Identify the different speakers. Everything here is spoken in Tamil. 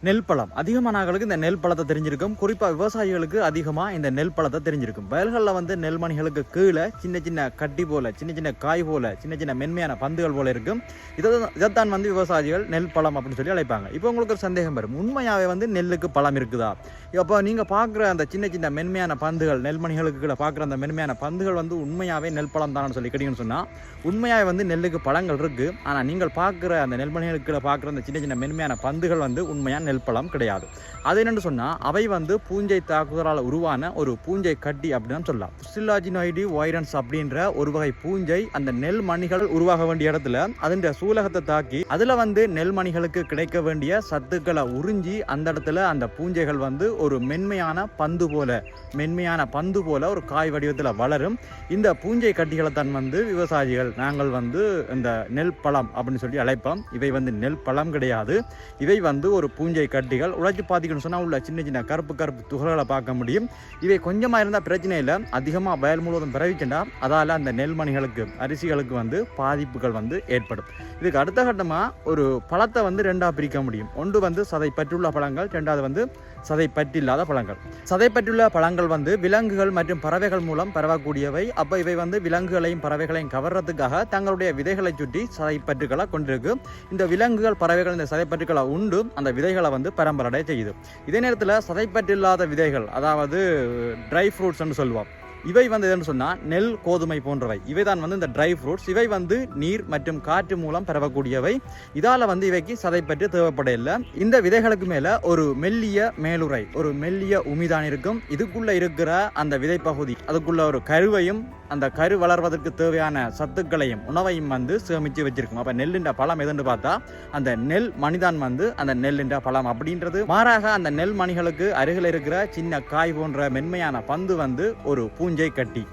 Speaker 1: நெல் பழம் அதிகமானவர்களுக்கு இந்த நெல் பழத்தை தெரிஞ்சிருக்கும். குறிப்பாக விவசாயிகளுக்கு அதிகமாக இந்த நெல் பழத்தை தெரிஞ்சிருக்கும். வயல்களில் வந்து நெல்மணிகளுக்கு கீழே சின்ன சின்ன கட்டி போல, சின்ன சின்ன காய் போல, சின்ன சின்ன மென்மையான பந்துகள் போல இருக்கும். இதைத்தான் வந்து விவசாயிகள் நெல் பழம் அப்படின்னு சொல்லி அழைப்பாங்க. இப்போ உங்களுக்கு ஒரு சந்தேகம் வரும், உண்மையாகவே வந்து நெல்லுக்கு பழம் இருக்குதா? அப்போ நீங்கள் பார்க்குற அந்த சின்ன சின்ன மென்மையான பந்துகள், நெல்மணிகளுக்கு கீழே பார்க்குற அந்த மென்மையான பந்துகள் வந்து உண்மையாகவே நெல் பழம் தானு சொல்லி கேட்டீங்கன்னு சொன்னால், உண்மையாகவே வந்து நெல்லுக்கு பழங்கள் இருக்குது. ஆனால் நீங்கள் பார்க்குற அந்த நெல்மணிகளுக்கு கீழே பார்க்குற அந்த சின்ன சின்ன மென்மையான பந்துகள் வந்து உண்மையான நெல் பழம் கிடையாது. அது என்னென்னு சொன்னால், அவை வந்து பூஞ்சை தாக்குதலால் உருவான ஒரு பூஞ்சை கட்டி அப்படின்னு சொல்லலாம். புஸ்டிலாஜினோய்டு வைரன்ஸ் அப்படின்ற ஒரு வகை பூஞ்சை அந்த நெல் மணிகள் உருவாக வேண்டிய இடத்துல அதன் சூலகத்தை தாக்கி அதில் வந்து நெல் மணிகளுக்கு கிடைக்க வேண்டிய சத்துக்களை உறிஞ்சி அந்த இடத்துல அந்த பூஞ்சைகள் வந்து ஒரு மென்மையான பந்து போல ஒரு காய் வடிவத்தில் வளரும். இந்த பூஞ்சை கட்டிகளை தான் வந்து விவசாயிகள் நாங்கள் வந்து இந்த நெல் பழம் அப்படின்னு சொல்லி அழைப்போம். இவை வந்து நெல் பழம் கிடையாது. இவை வந்து ஒரு பூஞ்சை கட்டிகள். உழைச்சி பார்த்தீங்கன்னு சொன்னால் உள்ள சின்ன சின்ன கருப்பு துகள்களை பார்க்க முடியும். இவை கொஞ்சமாக இருந்தால் பிரச்சனை இல்லை. அதிகமாக வயல் முழுவதும் பரவிச்சுட்டா அதால் அந்த நெல்மணிகளுக்கு, அரிசிகளுக்கு வந்து பாதிப்புகள் வந்து ஏற்படும். இதுக்கு அடுத்த கட்டமாக ஒரு பழத்தை வந்து ரெண்டாக பிரிக்க முடியும். ஒன்று வந்து சதை பற்றுள்ள பழங்கள், ரெண்டாவது வந்து சதை பற்றில்லாத பழங்கள். சதை பற்றுள்ள பழங்கள் வந்து விலங்குகள் மற்றும் பறவைகள் மூலம் பரவக்கூடியவை. அப்போ இவை வந்து விலங்குகளையும் பறவைகளையும் கவர்றதுக்காக தங்களுடைய விதைகளை சுற்றி சதைப்பற்றுக்களை கொண்டிருக்கு. இந்த விலங்குகள், பறவைகள் இந்த சதைப்பற்றுக்களை உண்டு அந்த விதைகளை வந்து பரம்பரடைய செய்யுது. இதே நேரத்தில் சதைப்பற்றில்லாத விதைகள், அதாவது ட்ரை ஃப்ரூட்ஸ்ன்னு சொல்லுவோம். இவை வந்து எதுன்னு சொன்னால் நெல், கோதுமை போன்றவை. இவை தான் வந்து இந்த ட்ரை ஃப்ரூட்ஸ். இவை வந்து நீர் மற்றும் காற்று மூலம் பரவக்கூடியவை. இதால் வந்து இவைக்கு சதைப்பற்று தேவைப்பட இல்லை. இந்த விதைகளுக்கு மேலே ஒரு மெல்லிய மேலுறை, ஒரு மெல்லிய உமிதான் இருக்கும். இதுக்குள்ளே இருக்கிற அந்த விதைப்பகுதி, அதுக்குள்ள ஒரு கருவையும் அந்த கரு வளர்வதற்கு தேவையான சத்துக்களையும் உணவையும் வந்து சேமித்து வச்சிருக்கும். அப்போ நெல்லின்ற பழம் எதுன்னு பார்த்தா அந்த நெல் மணிதான் வந்து அந்த நெல்லின்ற பழம் அப்படின்றது. மாறாக அந்த நெல் மணிகளுக்கு அருகில் இருக்கிற சின்ன காய் போன்ற மென்மையான பந்து வந்து ஒரு பூஞ்சை கட்டி.